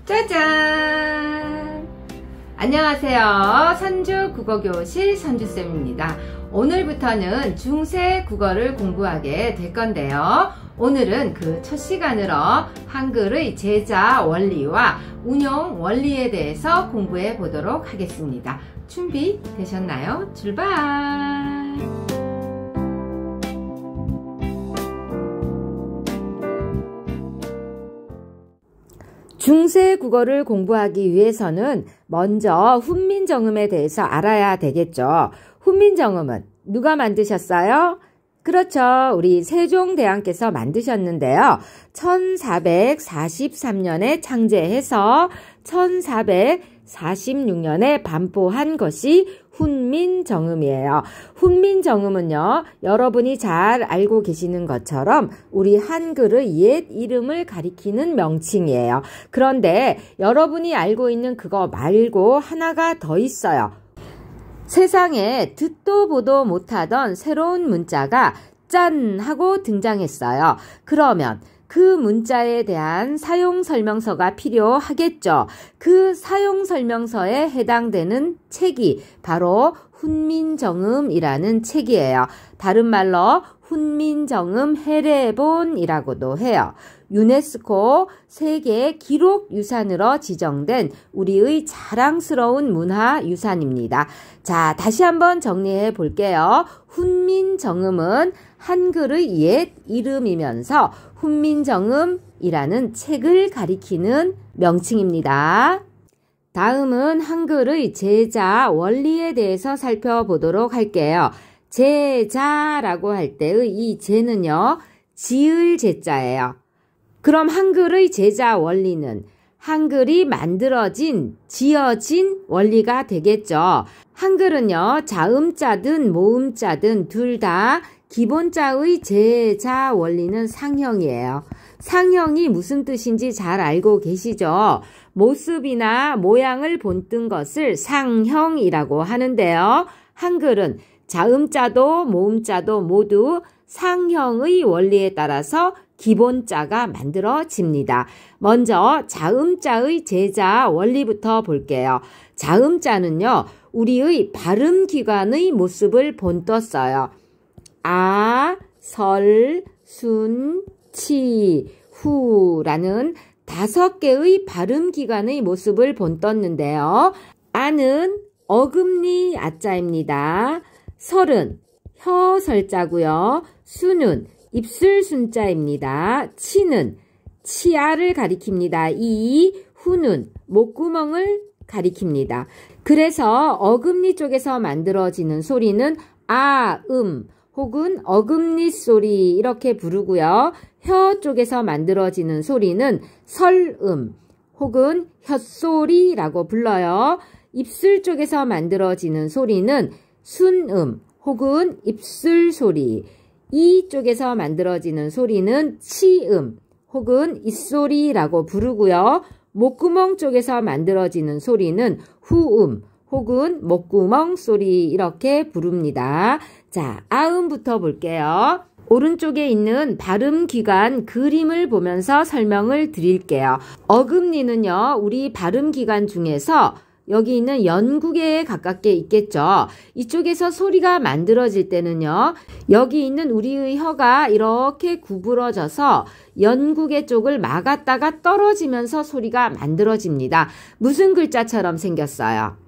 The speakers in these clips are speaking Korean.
짜잔! 안녕하세요. 선주 국어교실 선주쌤입니다. 오늘부터는 중세 국어를 공부하게 될 건데요. 오늘은 그 첫 시간으로 한글의 제자 원리와 운용 원리에 대해서 공부해 보도록 하겠습니다. 준비되셨나요? 출발! 중세 국어를 공부하기 위해서는 먼저 훈민정음에 대해서 알아야 되겠죠. 훈민정음은 누가 만드셨어요? 그렇죠. 우리 세종대왕께서 만드셨는데요. 1443년에 창제해서 1446년에 반포한 것이 훈민정음이에요. 훈민정음은요, 여러분이 잘 알고 계시는 것처럼 우리 한글의 옛 이름을 가리키는 명칭이에요. 그런데 여러분이 알고 있는 그거 말고 하나가 더 있어요. 세상에 듣도 보도 못하던 새로운 문자가 짠! 하고 등장했어요. 그러면 그 문자에 대한 사용설명서가 필요하겠죠. 그 사용설명서에 해당되는 책이 바로 훈민정음이라는 책이에요. 다른 말로 훈민정음 해례본이라고도 해요. 유네스코 세계 기록유산으로 지정된 우리의 자랑스러운 문화유산입니다. 자, 다시 한번 정리해 볼게요. 훈민정음은 한글의 옛 이름이면서 훈민정음이라는 책을 가리키는 명칭입니다. 다음은 한글의 제자 원리에 대해서 살펴보도록 할게요. 제자라고 할 때의 이 제는요, 지을 제자예요. 그럼 한글의 제자 원리는 한글이 만들어진, 지어진 원리가 되겠죠. 한글은요, 자음자든 모음자든 둘 다 기본자의 제자 원리는 상형이에요. 상형이 무슨 뜻인지 잘 알고 계시죠? 모습이나 모양을 본뜬 것을 상형이라고 하는데요. 한글은 자음자도 모음자도 모두 상형의 원리에 따라서 기본자가 만들어집니다. 먼저 자음자의 제자 원리부터 볼게요. 자음자는요, 우리의 발음기관의 모습을 본떴어요. 아, 설, 순, 치, 후라는 5개의 발음기관의 모습을 본떴는데요. 아는 어금니 아자입니다. 설은 혀설자고요. 수는 입술 순자입니다. 치는 치아를 가리킵니다. 이 후는 목구멍을 가리킵니다. 그래서 어금니 쪽에서 만들어지는 소리는 아, 혹은 어금니 소리 이렇게 부르고요. 혀 쪽에서 만들어지는 소리는 설음 혹은 혓소리라고 불러요. 입술 쪽에서 만들어지는 소리는 순음 혹은 입술소리, 이 쪽에서 만들어지는 소리는 치음 혹은 입소리라고 부르고요. 목구멍 쪽에서 만들어지는 소리는 후음 혹은 목구멍 소리 이렇게 부릅니다. 자, 아음부터 볼게요. 오른쪽에 있는 발음기관 그림을 보면서 설명을 드릴게요. 어금니는요, 우리 발음기관 중에서 여기 있는 연구개에 가깝게 있겠죠. 이쪽에서 소리가 만들어질 때는요, 여기 있는 우리의 혀가 이렇게 구부러져서 연구개 쪽을 막았다가 떨어지면서 소리가 만들어집니다. 무슨 글자처럼 생겼어요?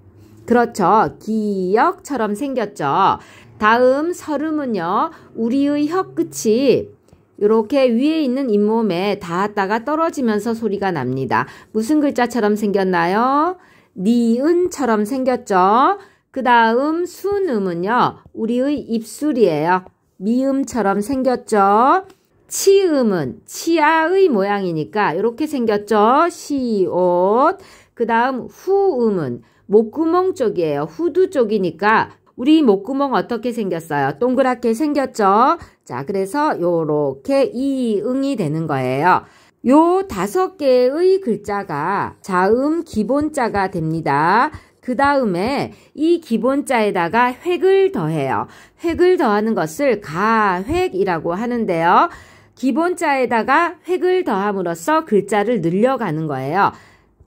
그렇죠. 기역처럼 생겼죠. 다음 설음은요, 우리의 혀 끝이 이렇게 위에 있는 잇몸에 닿았다가 떨어지면서 소리가 납니다. 무슨 글자처럼 생겼나요? 니은처럼 생겼죠. 그 다음 순음은요, 우리의 입술이에요. 미음처럼 생겼죠. 치음은 치아의 모양이니까 이렇게 생겼죠. 시옷. 그 다음 후음은 목구멍 쪽이에요. 후두 쪽이니까 우리 목구멍 어떻게 생겼어요? 동그랗게 생겼죠. 자, 그래서 요렇게 이응이 되는 거예요. 요 5개의 글자가 자음 기본자가 됩니다. 그 다음에 이 기본자에다가 획을 더해요. 획을 더하는 것을 가획이라고 하는데요. 기본자에다가 획을 더함으로써 글자를 늘려가는 거예요.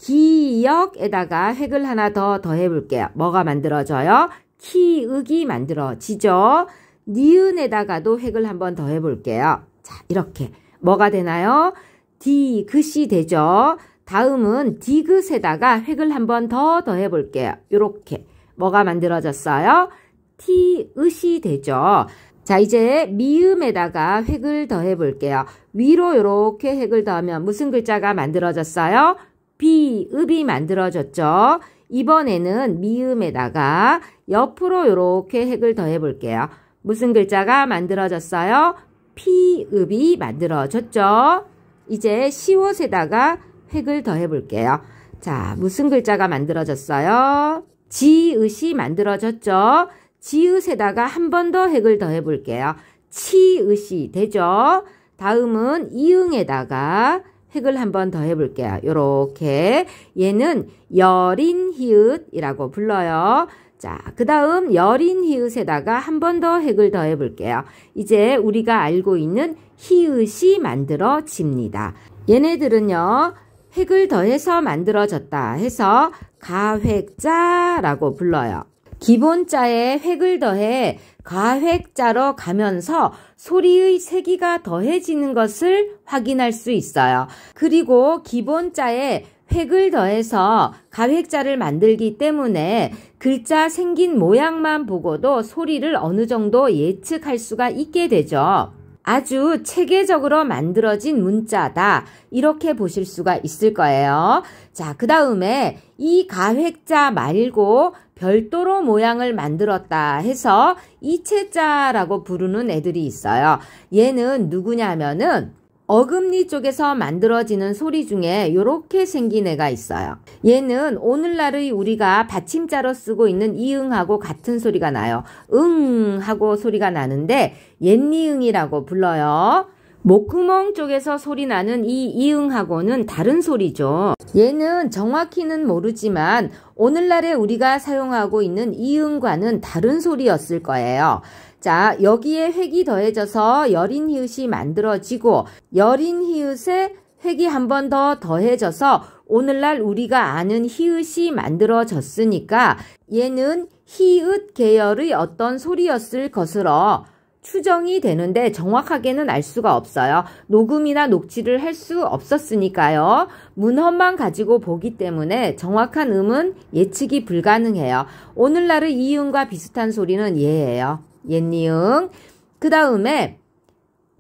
기역에다가 획을 하나 더 더해볼게요. 뭐가 만들어져요? 키읔이 만들어지죠. 니은에다가도 획을 한번 더해볼게요. 자, 이렇게 뭐가 되나요? 디귿이 되죠. 다음은 디귿에다가 획을 한번 더 더해볼게요. 이렇게 뭐가 만들어졌어요? 티읒이 되죠. 자, 이제 미음에다가 획을 더해볼게요. 위로 이렇게 획을 더하면 무슨 글자가 만들어졌어요? 비읍이 만들어졌죠. 이번에는 미음에다가 옆으로 이렇게 획을 더해볼게요. 무슨 글자가 만들어졌어요? 피읍이 만들어졌죠. 이제 시옷에다가 획을 더해볼게요. 자, 무슨 글자가 만들어졌어요? 지읒이 만들어졌죠. 지읒에다가 한 번 더 획을 더해볼게요. 치읒이 되죠. 다음은 이응에다가 획을 한 번 더 해볼게요. 요렇게 얘는 여린 히읗이라고 불러요. 자, 그 다음 여린 히읗에다가 한 번 더 획을 더해 볼게요. 이제 우리가 알고 있는 히읗이 만들어집니다. 얘네들은요, 획을 더해서 만들어졌다 해서 가획자라고 불러요. 기본자에 획을 더해 가획자로 가면서 소리의 세기가 더해지는 것을 확인할 수 있어요. 그리고 기본자에 획을 더해서 가획자를 만들기 때문에 글자 생긴 모양만 보고도 소리를 어느 정도 예측할 수가 있게 되죠. 아주 체계적으로 만들어진 문자다. 이렇게 보실 수가 있을 거예요. 자, 그 다음에 이 가획자 말고 별도로 모양을 만들었다 해서 이체자라고 부르는 애들이 있어요. 얘는 누구냐면은 어금니 쪽에서 만들어지는 소리 중에 이렇게 생긴 애가 있어요. 얘는 오늘날의 우리가 받침자로 쓰고 있는 이응하고 같은 소리가 나요. 응 하고 소리가 나는데 옛니응이라고 불러요. 목구멍 쪽에서 소리 나는 이 이응하고는 다른 소리죠. 얘는 정확히는 모르지만 오늘날에 우리가 사용하고 있는 이응과는 다른 소리였을 거예요. 자, 여기에 획이 더해져서 여린 히읗이 만들어지고 여린 히읗에 획이 한 번 더 더해져서 오늘날 우리가 아는 히읗이 만들어졌으니까 얘는 히읗 계열의 어떤 소리였을 것으로 추정이 되는데 정확하게는 알 수가 없어요. 녹음이나 녹취를 할 수 없었으니까요. 문헌만 가지고 보기 때문에 정확한 음은 예측이 불가능해요. 오늘날의 이응과 비슷한 소리는 얘예요. 옛니응. 그 다음에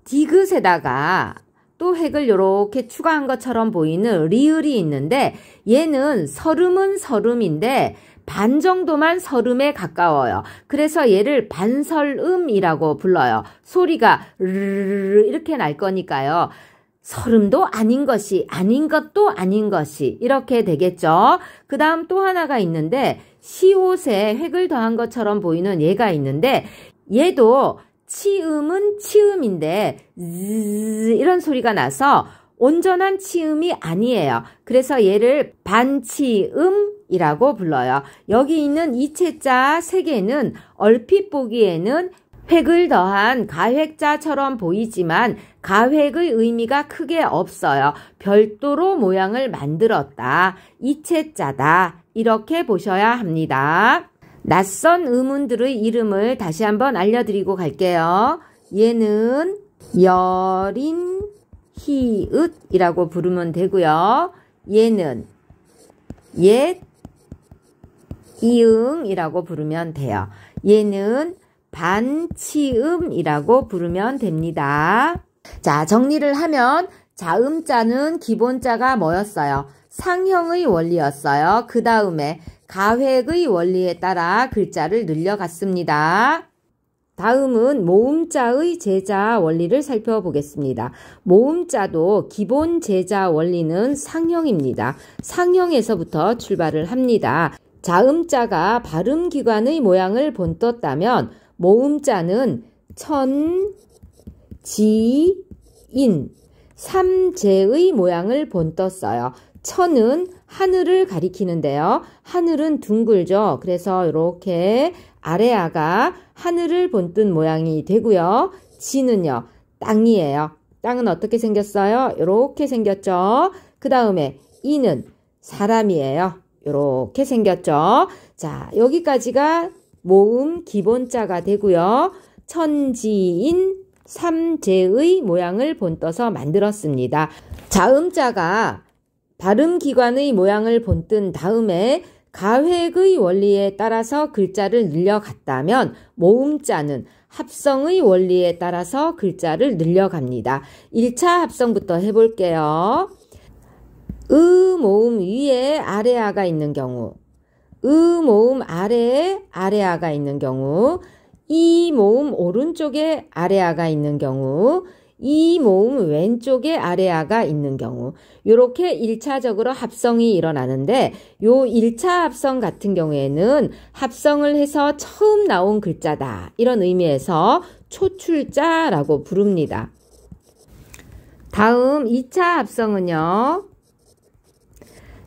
디귿에다가 또 획을 이렇게 추가한 것처럼 보이는 리을이 있는데 얘는 설음은 설음인데 반 정도만 설음에 가까워요. 그래서 얘를 반설음이라고 불러요. 소리가 르르르 이렇게 날 거니까요. 설음도 아닌 것이 아닌 것도 아닌 것이 이렇게 되겠죠. 그 다음 또 하나가 있는데 시옷에 획을 더한 것처럼 보이는 얘가 있는데 얘도 치음은 치음인데 이런 소리가 나서 온전한 치음이 아니에요. 그래서 얘를 반치음이라고 불러요. 여기 있는 이체자 3개는 얼핏 보기에는 획을 더한 가획자처럼 보이지만 가획의 의미가 크게 없어요. 별도로 모양을 만들었다. 이체자다. 이렇게 보셔야 합니다. 낯선 음운들의 이름을 다시 한번 알려드리고 갈게요. 얘는 여린 히읗이라고 부르면 되고요. 얘는 옛 이응이라고 부르면 돼요. 얘는 반치음이라고 부르면 됩니다. 자, 정리를 하면 자음자는 기본자가 뭐였어요? 상형의 원리였어요. 그 다음에 가획의 원리에 따라 글자를 늘려갔습니다. 다음은 모음자의 제자 원리를 살펴보겠습니다. 모음자도 기본 제자 원리는 상형입니다. 상형에서부터 출발을 합니다. 자음자가 발음기관의 모양을 본떴다면 모음자는 천, 지, 인, 삼재의 모양을 본떴어요. 천은 하늘을 가리키는데요. 하늘은 둥글죠. 그래서 이렇게 아래아가 하늘을 본뜬 모양이 되고요. 지는요. 땅이에요. 땅은 어떻게 생겼어요? 이렇게 생겼죠. 그 다음에 이는 사람이에요. 이렇게 생겼죠. 자, 여기까지가 모음 기본자가 되고요. 천지인 삼재의 모양을 본떠서 만들었습니다. 자음자가 발음기관의 모양을 본뜬 다음에 가획의 원리에 따라서 글자를 늘려갔다면 모음자는 합성의 원리에 따라서 글자를 늘려갑니다. 1차 합성부터 해볼게요. 모음 위에 아래아가 있는 경우, 모음 아래에 아래아가 있는 경우, 이 모음 오른쪽에 아래아가 있는 경우, 이 모음 왼쪽에 아래아가 있는 경우, 이렇게 1차적으로 합성이 일어나는데 요 1차 합성 같은 경우에는 합성을 해서 처음 나온 글자다, 이런 의미에서 초출자라고 부릅니다. 다음 2차 합성은요,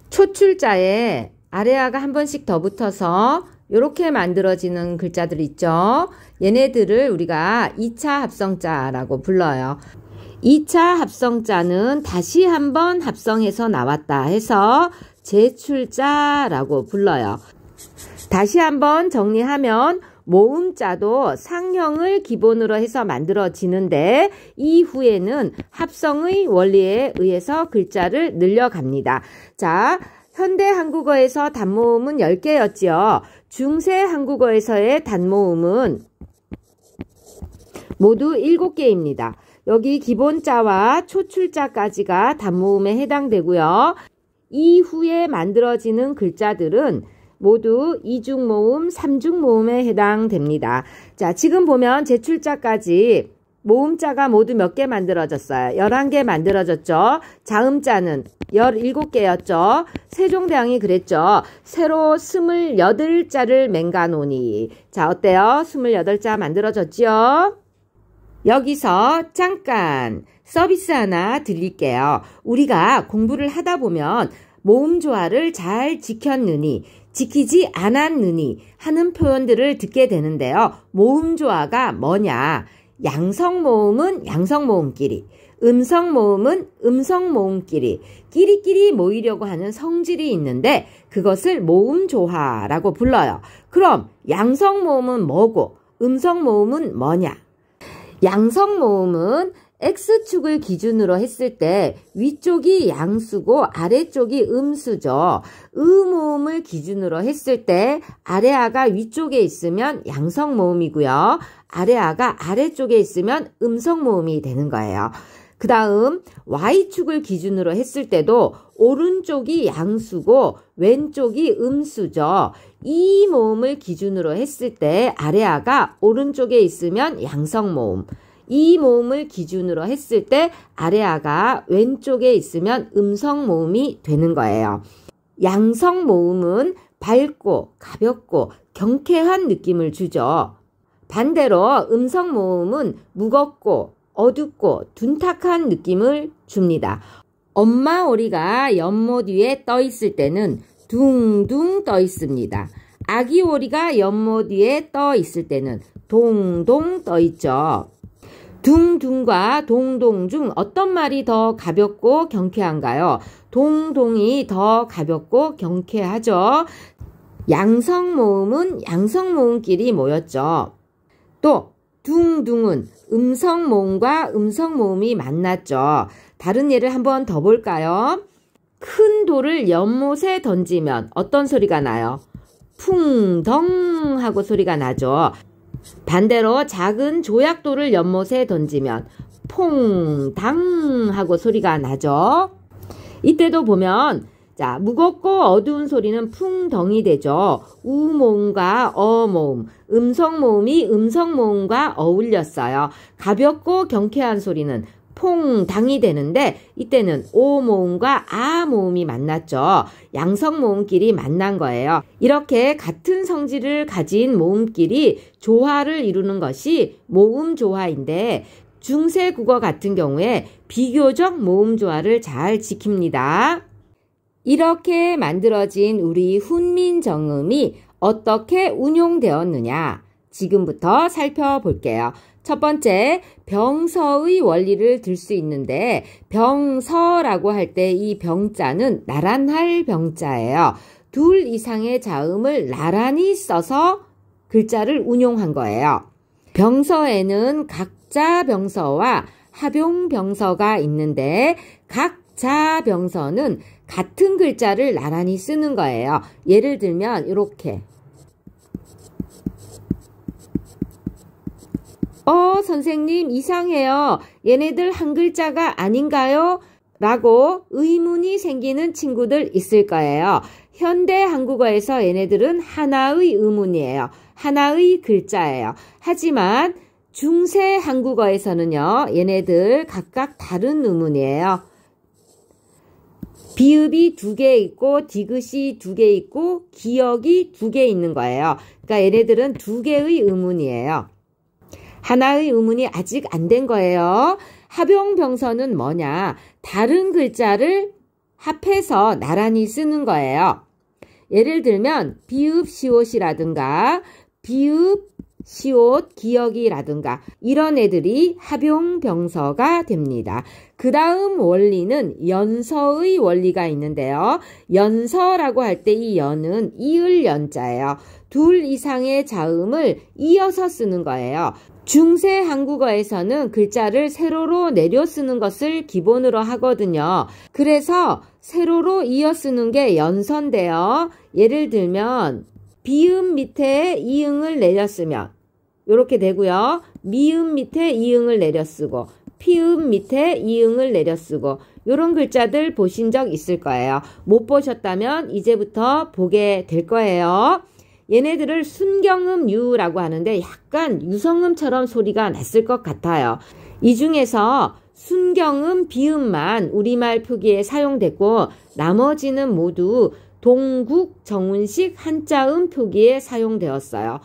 초출자에 아래아가 한 번씩 더 붙어서 이렇게 만들어지는 글자들 있죠. 얘네들을 우리가 2차 합성자라고 불러요. 2차 합성자는 다시 한번 합성해서 나왔다 해서 재출자라고 불러요. 다시 한번 정리하면 모음자도 상형을 기본으로 해서 만들어지는데 이후에는 합성의 원리에 의해서 글자를 늘려갑니다. 자, 현대 한국어에서 단모음은 10개였지요. 중세 한국어에서의 단모음은 모두 7개입니다. 여기 기본자와 초출자까지가 단모음에 해당되고요. 이후에 만들어지는 글자들은 모두 이중모음, 삼중모음에 해당됩니다. 자, 지금 보면 제출자까지 모음자가 모두 몇 개 만들어졌어요? 11개 만들어졌죠. 자음자는 17개였죠. 세종대왕이 그랬죠. 새로 28자를 맹가노니. 자, 어때요? 28자 만들어졌죠? 여기서 잠깐 서비스 하나 드릴게요. 우리가 공부를 하다 보면 모음 조화를 잘 지켰느니, 지키지 않았느니 하는 표현들을 듣게 되는데요. 모음 조화가 뭐냐? 양성모음은 양성모음끼리, 음성모음은 음성모음끼리, 끼리끼리 모이려고 하는 성질이 있는데 그것을 모음조화라고 불러요. 그럼 양성모음은 뭐고 음성모음은 뭐냐? 양성모음은 X축을 기준으로 했을 때 위쪽이 양수고 아래쪽이 음수죠. 음모음을 기준으로 했을 때 아래아가 위쪽에 있으면 양성모음이고요. 아래아가 아래쪽에 있으면 음성모음이 되는 거예요. 그 다음 Y축을 기준으로 했을 때도 오른쪽이 양수고 왼쪽이 음수죠. 이 모음을 기준으로 했을 때 아래아가 오른쪽에 있으면 양성모음, 이 모음을 기준으로 했을 때 아래아가 왼쪽에 있으면 음성모음이 되는 거예요. 양성모음은 밝고 가볍고 경쾌한 느낌을 주죠. 반대로 음성모음은 무겁고 어둡고 둔탁한 느낌을 줍니다. 엄마 오리가 연못 위에 떠 있을 때는 둥둥 떠 있습니다. 아기 오리가 연못 위에 떠 있을 때는 동동 떠 있죠. 둥둥과 동동 중 어떤 말이 더 가볍고 경쾌한가요? 동동이 더 가볍고 경쾌하죠. 양성모음은 양성모음끼리 모였죠. 또 둥둥은 음성모음과 음성모음이 만났죠. 다른 예를 한번 더 볼까요? 큰 돌을 연못에 던지면 어떤 소리가 나요? 풍덩 하고 소리가 나죠. 반대로 작은 조약돌을 연못에 던지면 퐁당 하고 소리가 나죠. 이때도 보면 자, 무겁고 어두운 소리는 풍덩이 되죠. 우모음과 어모음, 음성모음이 음성모음과 어울렸어요. 가볍고 경쾌한 소리는 퐁당이 되는데 이때는 오모음과 아모음이 만났죠. 양성모음끼리 만난 거예요. 이렇게 같은 성질을 가진 모음끼리 조화를 이루는 것이 모음조화인데 중세 국어 같은 경우에 비교적 모음조화를 잘 지킵니다. 이렇게 만들어진 우리 훈민정음이 어떻게 운용되었느냐? 지금부터 살펴볼게요. 첫 번째, 병서의 원리를 들 수 있는데 병서라고 할 때 이 병자는 나란할 병자예요. 둘 이상의 자음을 나란히 써서 글자를 운용한 거예요. 병서에는 각자 병서와 합용 병서가 있는데 각자 병서는 같은 글자를 나란히 쓰는 거예요. 예를 들면 이렇게 선생님 이상해요. 얘네들 한 글자가 아닌가요? 라고 의문이 생기는 친구들 있을 거예요. 현대 한국어에서 얘네들은 하나의 의문이에요. 하나의 글자예요. 하지만 중세 한국어에서는요, 얘네들 각각 다른 의문이에요. 비읍이 2개 있고 디귿이 2개 있고 기역이 2개 있는 거예요. 그러니까 얘네들은 2개의 의문이에요. 하나의 의문이 아직 안 된 거예요. 합용병서는 뭐냐? 다른 글자를 합해서 나란히 쓰는 거예요. 예를 들면 비읍 시옷이라든가 비읍 시옷 기역이라든가 이런 애들이 합용병서가 됩니다. 그 다음 원리는 연서의 원리가 있는데요. 연서라고 할 때 이 연은 이을 연자예요. 둘 이상의 자음을 이어서 쓰는 거예요. 중세 한국어에서는 글자를 세로로 내려 쓰는 것을 기본으로 하거든요. 그래서 세로로 이어 쓰는 게 연서인데요. 예를 들면 비음 밑에 이응을 내려 쓰면 이렇게 되고요. 미음 밑에 이응을 내려 쓰고 피음 밑에 이응을 내려 쓰고 이런 글자들 보신 적 있을 거예요. 못 보셨다면 이제부터 보게 될 거예요. 얘네들을 순경음유라고 하는데 약간 유성음처럼 소리가 났을 것 같아요. 이 중에서 순경음 비음만 우리말 표기에 사용됐고 나머지는 모두 동국 정운식 한자음 표기에 사용되었어요.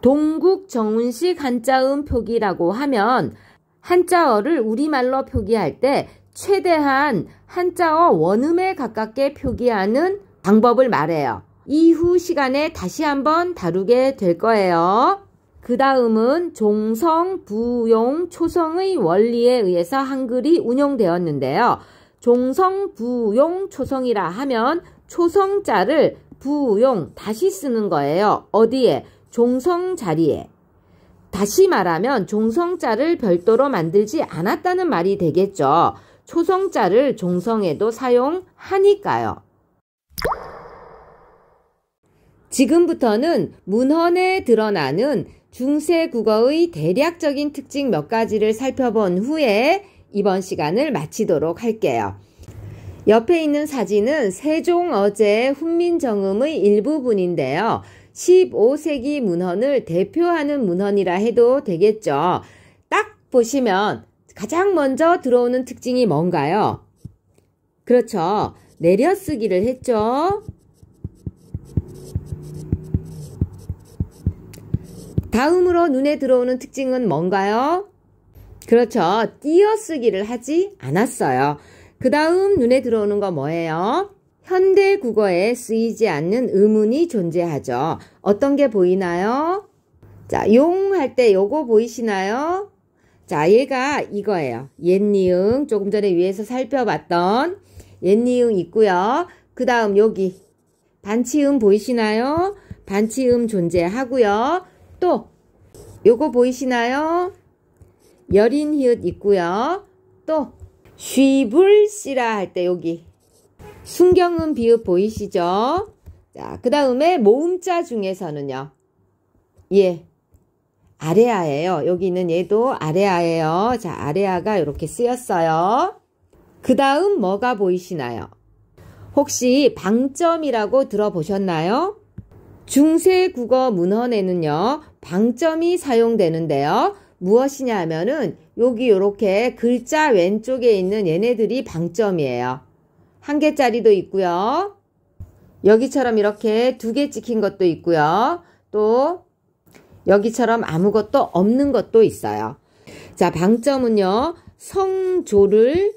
동국 정운식 한자음 표기라고 하면 한자어를 우리말로 표기할 때 최대한 한자어 원음에 가깝게 표기하는 방법을 말해요. 이후 시간에 다시 한번 다루게 될 거예요. 그 다음은 종성, 부용, 초성의 원리에 의해서 한글이 운용되었는데요. 종성, 부용, 초성이라 하면 초성자를 부용 다시 쓰는 거예요. 어디에? 종성 자리에. 다시 말하면 종성자를 별도로 만들지 않았다는 말이 되겠죠. 초성자를 종성에도 사용하니까요. 지금부터는 문헌에 드러나는 중세 국어의 대략적인 특징 몇 가지를 살펴본 후에 이번 시간을 마치도록 할게요. 옆에 있는 사진은 세종어제 훈민정음의 일부분인데요. 15세기 문헌을 대표하는 문헌이라 해도 되겠죠. 딱 보시면 가장 먼저 들어오는 특징이 뭔가요? 그렇죠. 내려쓰기를 했죠. 다음으로 눈에 들어오는 특징은 뭔가요? 그렇죠. 띄어쓰기를 하지 않았어요. 그 다음 눈에 들어오는 거 뭐예요? 현대 국어에 쓰이지 않는 의문이 존재하죠. 어떤 게 보이나요? 자, 용 할 때 요거 보이시나요? 자, 얘가 이거예요. 옛니응, 조금 전에 위에서 살펴봤던 옛니응 있고요. 그 다음 여기 반치음 보이시나요? 반치음 존재하고요. 또 요거 보이시나요? 여린 히읗 있고요. 또 쉬불씨라 할 때 여기 순경음 비읍 보이시죠? 자, 그 다음에 모음자 중에서는요. 예, 아레아예요. 여기 있는 얘도 아레아예요. 자, 아레아가 이렇게 쓰였어요. 그 다음 뭐가 보이시나요? 혹시 방점이라고 들어보셨나요? 중세 국어 문헌에는요, 방점이 사용되는데요. 무엇이냐 하면은 여기 이렇게 글자 왼쪽에 있는 얘네들이 방점이에요. 한 개짜리도 있고요. 여기처럼 이렇게 2개 찍힌 것도 있고요. 또 여기처럼 아무것도 없는 것도 있어요. 자, 방점은요, 성조를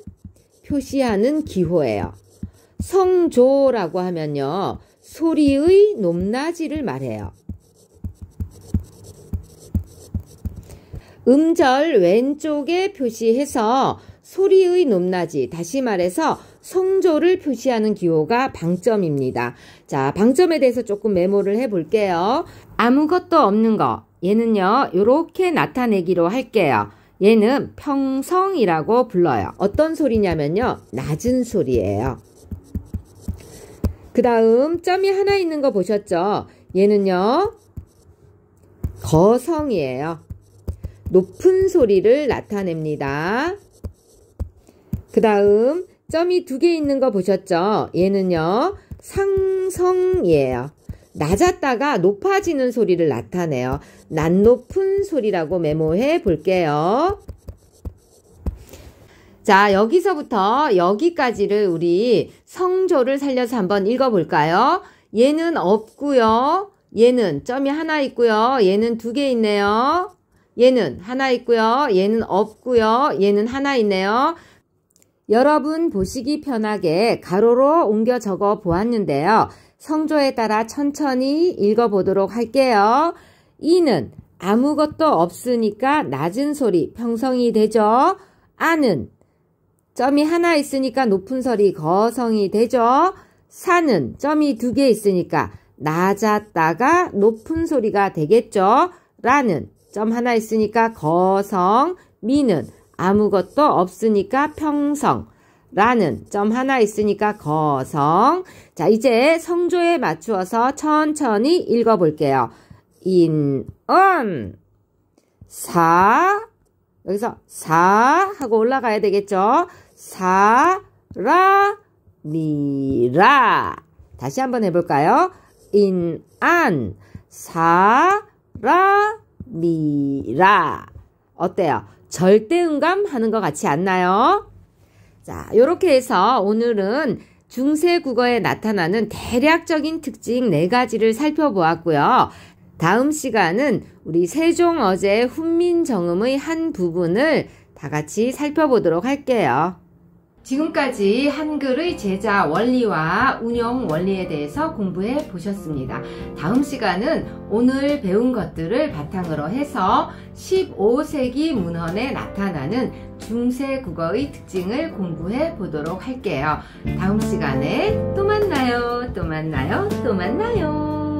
표시하는 기호예요. 성조라고 하면요, 소리의 높낮이를 말해요. 음절 왼쪽에 표시해서 소리의 높낮이, 다시 말해서 성조를 표시하는 기호가 방점입니다. 자, 방점에 대해서 조금 메모를 해볼게요. 아무것도 없는 거, 얘는요 이렇게 나타내기로 할게요. 얘는 평성이라고 불러요. 어떤 소리냐면요, 낮은 소리예요. 그 다음 점이 하나 있는 거 보셨죠? 얘는요 거성이에요. 높은 소리를 나타냅니다. 그 다음 점이 2개 있는 거 보셨죠? 얘는요 상성이에요. 낮았다가 높아지는 소리를 나타내요. 낮높은 소리라고 메모해 볼게요. 자, 여기서부터 여기까지를 우리 성조를 살려서 한번 읽어볼까요? 얘는 없고요. 얘는 점이 하나 있고요. 얘는 2개 있네요. 얘는 하나 있고요. 얘는 없고요. 얘는 하나 있네요. 여러분 보시기 편하게 가로로 옮겨 적어 보았는데요. 성조에 따라 천천히 읽어보도록 할게요. 이는 아무것도 없으니까 낮은 소리, 평성이 되죠. 아는 점이 하나 있으니까 높은 소리, 거성이 되죠. 사는 점이 2개 있으니까 낮았다가 높은 소리가 되겠죠. 라는 점 하나 있으니까 거성, 미는 아무것도 없으니까 평성, 라는 점 하나 있으니까 거성. 자, 이제 성조에 맞추어서 천천히 읽어볼게요. 사, 여기서 사 하고 올라가야 되겠죠. 사라 미라. 다시 한번 해볼까요? 사라 미라. 어때요? 절대음감 하는 것 같지 않나요? 자, 요렇게 해서 오늘은 중세 국어에 나타나는 대략적인 특징 4가지를 살펴보았고요. 다음 시간은 우리 세종어제 훈민정음의 한 부분을 다 같이 살펴보도록 할게요. 지금까지 한글의 제자 원리와 운용 원리에 대해서 공부해 보셨습니다. 다음 시간은 오늘 배운 것들을 바탕으로 해서 15세기 문헌에 나타나는 중세 국어의 특징을 공부해 보도록 할게요. 다음 시간에 또 만나요. 또 만나요. 또 만나요.